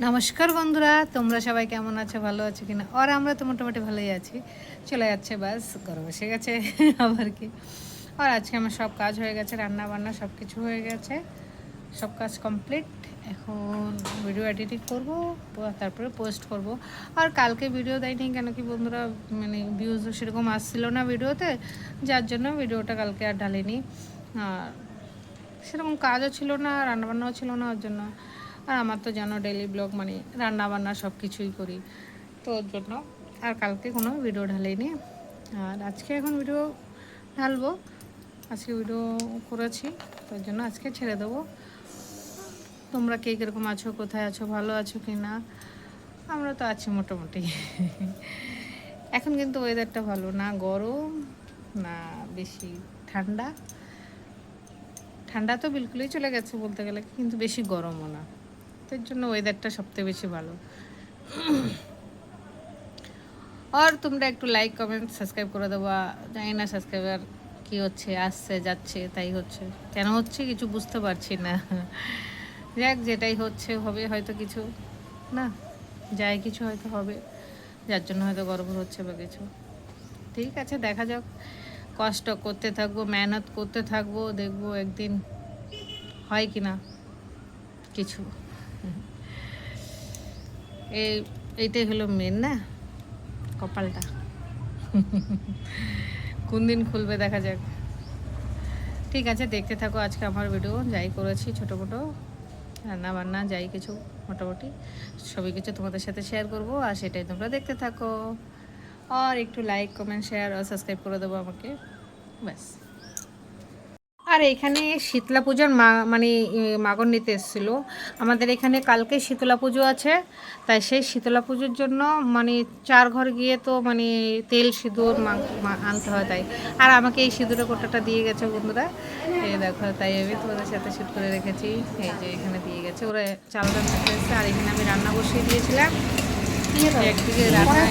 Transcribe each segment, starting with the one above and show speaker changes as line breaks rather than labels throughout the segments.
নমস্কার বন্ধুরা, তোমরা সবাই কেমন আছো? ভালো আছো কিনা? আর আমরা তো মোটামুটি ভালোই আছি। চলে যাচ্ছে, বাস গরম এসে গেছে আবার কি। আর আজকে আমার সব কাজ হয়ে গেছে, রান্না বান্না সব কিছু হয়ে গেছে, সব কাজ কমপ্লিট। এখন ভিডিও এডিটিং করব, তারপরে পোস্ট করব। আর কালকে ভিডিও দেয়নি কেন কি বন্ধুরা, মানে ভিউজ সেরকম আসছিল না ভিডিওতে, যার জন্য ভিডিওটা কালকে আর ঢালিনি। আর সেরকম কাজও ছিল না, রান্নাবান্নাও ছিল না, ওর জন্য। আর আমার তো জানো ডেইলি ব্লগ মানে রান্নাবান্না সব কিছুই করি, তো ওর জন্য আর কালকে কোনো ভিডিও ঢালিনি। আর আজকে এখন ভিডিও ঢালবো, আজকে ভিডিও করেছি, তোর জন্য আজকে ছেড়ে দেবো। তোমরা কে কীরকম আছো, কোথায় আছো, ভালো আছো কি না? আমরা তো আছি মোটামুটি এখন কিন্তু ওয়েদারটা ভালো না, গরম না বেশি ঠান্ডা। ঠান্ডা তো বিলকুলই চলে গেছে বলতে গেলে, কিন্তু বেশি গরমও না, তার জন্য ওয়েদারটা সবথেকে বেশি ভালো। আর তোমরা একটু লাইক কমেন্ট সাবস্ক্রাইব করে দেওয়া। জানি না সাবস্ক্রাইবার কী হচ্ছে, আসছে যাচ্ছে, তাই হচ্ছে, কেন হচ্ছে কিছু বুঝতে পারছি না। যাক, যেটাই হচ্ছে হবে, হয়তো কিছু না যাই কিছু হয়তো হবে, যার জন্য হয়তো গর্ব হচ্ছে বা কিছু। ঠিক আছে, দেখা যাক, কষ্ট করতে থাকবো, মেহনত করতে থাকবো, দেখবো একদিন হয় কি না কিছু। এইটাই হলো মেন না, কপালটা কোন দিন খুলবে দেখা যাক। ঠিক আছে, দেখতে থাকো আজকে আমার ভিডিও, যাই করেছি ছোটো মোটো রান্না বান্না যাই কিছু মোটামুটি সবই কিছু তোমাদের সাথে শেয়ার করব, আর সেটাই তোমরা দেখতে থাকো। আর একটু লাইক কমেন্ট শেয়ার আর সাবস্ক্রাইব করে দেবো আমাকে, ব্যাস। আর এখানে শীতলা পুজোর মানে মাগন নিতে এসেছিলো আমাদের এখানে, কালকে শীতলা পুজো আছে, তাই সেই শীতলা পুজোর জন্য মানে 4 ঘর গিয়ে তো মানে তেল সিঁদুর আনতে হয়, তাই। আর আমাকে এই সিঁদুরের কোটাটা দিয়ে গেছে বন্ধুরা, এই দেখো, তাই আমি তোমাদের সাথে শ্যুট করে রেখেছি। এই যে এখানে দিয়ে গেছে, ওরা চাল ডাল খেতে এসেছে। আর এখানে আমি রান্না বসিয়ে দিয়েছিলাম, একদিকে রান্না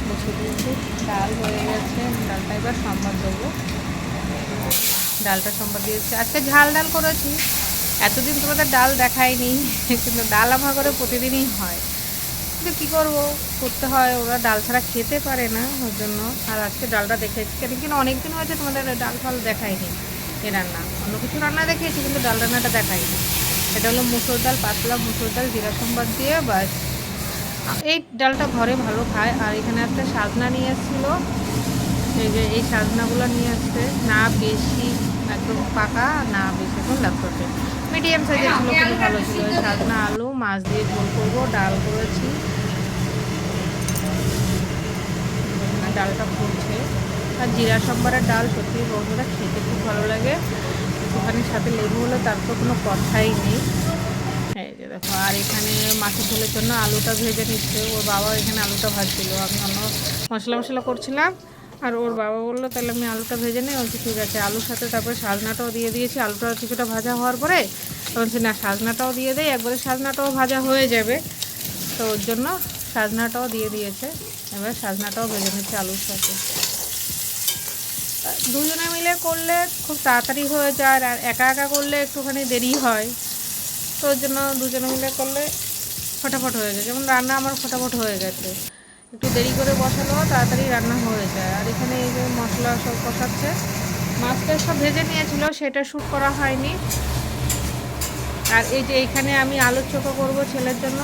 বসিয়ে দিয়েছি, ডাল হয়ে গেছে, ডালটা এবার সম্বাদ দেবো। ডালটা সম্বাদ দিয়েছি, আজকে ঝাল ডাল করেছি। এতদিন তোমাদের ডাল দেখায়নি, কিন্তু ডাল আমার ঘরে প্রতিদিনই হয়, কিন্তু কী করবো, করতে হয়, ওরা ডাল ছাড়া খেতে পারে না, ওর জন্য। আর আজকে ডালটা দেখেছি কেন, কিন্তু অনেকদিন হয়েছে তোমাদের ডাল ফাল দেখায়নি। এ রান্না অন্য কিছু রান্না দেখিয়েছি, কিন্তু ডাল রান্নাটা দেখায়নি। এটা হলো মুসুর ডাল, পাতলা মুসুর ডাল, জিরা সম্বাদ দিয়ে, বাস। এই ডালটা ঘরে ভালো খায়। আর এখানে একটা সাজনা নিয়ে এসেছিলো, এই যে এই সাজনাগুলো নিয়ে আসছে, না বেশি একদম পাকা, না বেশি এখন লাগছে, মিডিয়াম সাইজের ছিল, খুবই ভালো ছিল। ওই সাজনা আলু মাছ দিয়ে ঝোল করবো, ডাল করেছি, ডালটা ফুটছে। আর জিরা সম্বারের ডাল সত্যি বন্ধুরা খেতে খুব ভালো লাগে, একটুখানি সাথে লেবু হলে তার তো কোনো কথাই নেই। এই যে দেখো, আর এখানে মাছের ঝোলের জন্য আলুটা ভেজে নিচ্ছে, ওর বাবা এখানে আলুটা ভাজছিল, আমি অন্য মশলা করছিলাম। আর ওর বাবা বললো তাহলে আমি আলুটা ভেজে নিই, বলছি ঠিক আছে। আলুর সাথে তারপরে সাজনাটাও দিয়ে দিয়েছি, আলুটা কিছুটা ভাজা হওয়ার পরে বলছি না সাজনাটাও দিয়ে দেয়, একবারে সাজনাটাও ভাজা হয়ে যাবে, তো ওর জন্য সাজনাটাও দিয়ে দিয়েছে। এবার সাজনাটাও ভেজে নিচ্ছে আলুর সাথে। দুজনে মিলে করলে খুব তাড়াতাড়ি হয়ে যায়, আর একা একা করলে একটুখানি দেরি হয়, তো ওর জন্য দুজনে মিলে করলে ফটাফট হয়ে যায়। যেমন রান্না আমার ফটাফট হয়ে গেছে, একটু দেরি করে বসালেও তাড়াতাড়ি রান্না হয়ে যায়। আর এখানে এই যে মশলা সব কষাচ্ছে, মাছটা সব ভেজে নিয়েছিল, সেটা শ্যুট করা হয়নি। আর এই যে এইখানে আমি আলুর চোখা করবো ছেলের জন্য,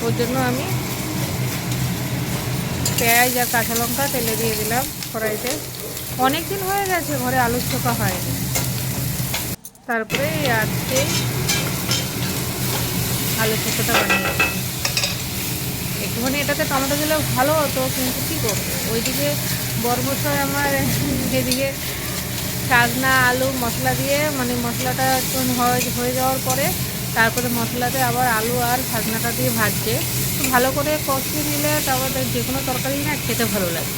ওর জন্য আমি পেঁয়াজ আর কাঁচা লঙ্কা তেলে দিয়ে দিলাম কড়াইতে। অনেক দিন হয়ে গেছে ঘরে আলুর চোখা হয়নি, তারপরে আজকে আলুর চোখাটা বানিয়েছি। একটুখানি এটাতে টমেটো দিলেও ভালো হতো, কিন্তু কী করবো, ওইদিকে বরমশাই আমার, এদিকে সাজনা আলু মশলা দিয়ে মানে মশলাটা একটু হয়ে যাওয়ার পরে তারপরে মশলাতে আবার আলু আর সাজনাটা দিয়ে ভাজছে, তো ভালো করে কষিয়ে নিলে তারপরে যে কোনো তরকারি না খেতে ভালো লাগে।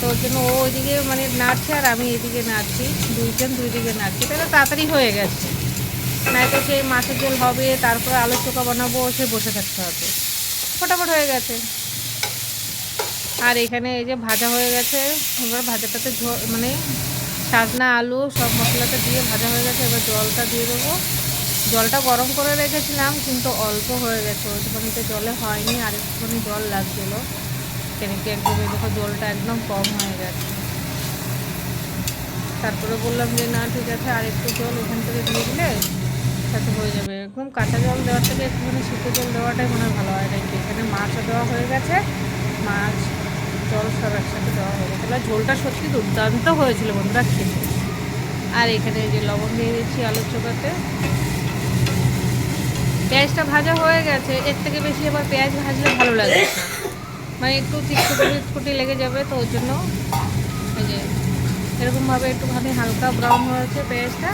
তো ওর জন্য ও ওইদিকে মানে নাড়ছে আর আমি এদিকে নাড়ছি, দুইজন দুই দিকে নাড়ছি, তাহলে তাড়াতাড়ি হয়ে গেছে। নয়তো সেই মাছের ঝোল হবে, তারপরে আলুর চোখা বানাবো, সে বসে থাকতে হবে, ফটাফট হয়ে গেছে। আর এখানে এই যে ভাজা হয়ে গেছে, এবার ভাজাটাতে মানে সাজনা আলু সব মশলাটা দিয়ে ভাজা হয়ে গেছে, এবার জলটা দিয়ে দেবো। জলটা গরম করে রেখেছিলাম কিন্তু অল্প হয়ে গেছে, ওইটুখানিতে জলে হয়নি, আর একটুখানি জল লাগছিলো। কেন কি একদম দেখো জলটা একদম কম হয়ে গেছে। তারপরে বললাম যে না ঠিক আছে, আর একটু জল এখান থেকে দিয়ে দিলে সাথে হয়ে যাবে। একদম কাঁচা জল দেওয়ার থেকে একটুখানি শীত জল দেওয়াটাই মনে হয় ভালো হয়। নাকি এখানে মাছও দেওয়া হয়ে গেছে, মাছ জল সব একসাথে দেওয়া হয়ে গেছে। তাহলে ঝোলটা সত্যি দুর্দান্ত হয়েছিল বন্ধুরা খেতে। আর এখানে যে লবণ দিয়ে দিচ্ছি আলুর চোখাতে। পেঁয়াজটা ভাজা হয়ে গেছে, এর থেকে বেশি আবার পেঁয়াজ ভাজলে ভালো লাগবে না, মানে একটু চিটকুটি লেগে যাবে। তো ওর জন্য এই যে এরকমভাবে একটুখানি হালকা ব্রাউন হয়েছে পেঁয়াজটা।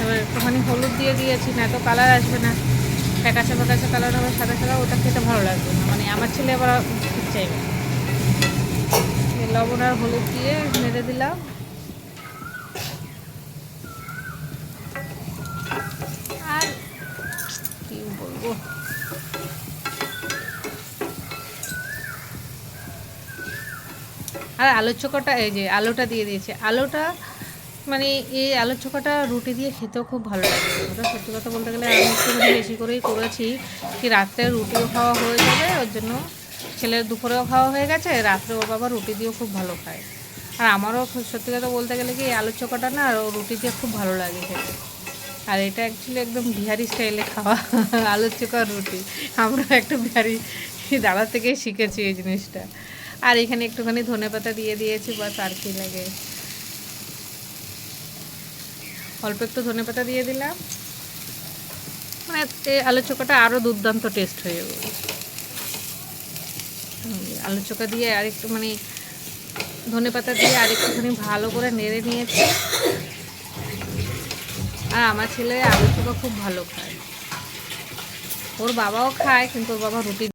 এবার একটুখানি হলুদ দিয়ে দিয়েছি, না তো কালার আসবে না, ফ্যাকাশে কালার হবে, সাদা সাদা, ওটা খেতে ভালো লাগবে না, মানে আমার ছেলে আবার ঠিক চাইবে। লবণ আর হলুদ দিয়ে নেড়ে দিলাম। আর কি বলবো, আর আলুর চোখাটা এই যে আলুটা দিয়ে দিয়েছে, আলুটা মানে এই আলুর চোখাটা রুটি দিয়ে খেতেও খুব ভালো লাগে। ওটা সত্যি কথা বলতে গেলে আমি একটু বেশি করেই করেছি, কি রাত্রে রুটিও খাওয়া হয়ে যাবে, ওর জন্য ছেলের দুপুরেও খাওয়া হয়ে গেছে, রাত্রে ওর বাবা রুটি দিয়েও খুব ভালো খায়। আর আমারও সত্যি কথা বলতে গেলে কি এই আলুর চোখাটা না রুটি দিয়ে খুব ভালো লাগে খেতে। আর এটা অ্যাকচুয়ালি একদম বিহারি স্টাইলে খাওয়া আলুর চোখা রুটি। আমরা একটু বিহারি দাদা থেকেই শিখেছি এই জিনিসটা। আর এখানে একটুখানি ধনেপাতা দিয়ে দিয়েছি, বাস আর কি লাগে, অল্প একটু ধনেপাতা দিয়ে দিলাম, মানে এই আলুর চোখাটা আরও দুর্দান্ত টেস্ট হয়ে যাবে। আলুর চোখা দিয়ে আর একটু মানে ধনেপাতা দিয়ে আর একটুখানি ভালো করে নেড়ে নিয়েছি। আর আমার ছেলে আলুর চোখা খুব ভালো খায়, ওর বাবাও খায়, কিন্তু ওর বাবা রুটি